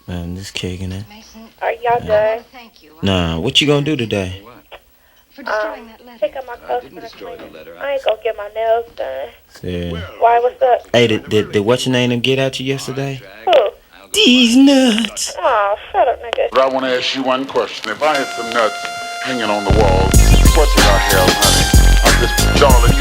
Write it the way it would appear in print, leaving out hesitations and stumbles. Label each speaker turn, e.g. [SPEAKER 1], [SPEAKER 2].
[SPEAKER 1] Man, just kicking it.
[SPEAKER 2] Are y'all done?
[SPEAKER 1] Nah, what you gonna do today?
[SPEAKER 2] Pick up my clothes for the cleaning. I ain't gonna get my nails done.
[SPEAKER 1] Yeah.
[SPEAKER 2] Why, what's up?
[SPEAKER 1] Hey, did what's your name them get at you yesterday?
[SPEAKER 2] Who?
[SPEAKER 1] These nuts.
[SPEAKER 2] Aw, shut up, nigga.
[SPEAKER 3] But I want to ask you one question. If I had some nuts hanging on the wall, what would I have, honey? I'm just jolly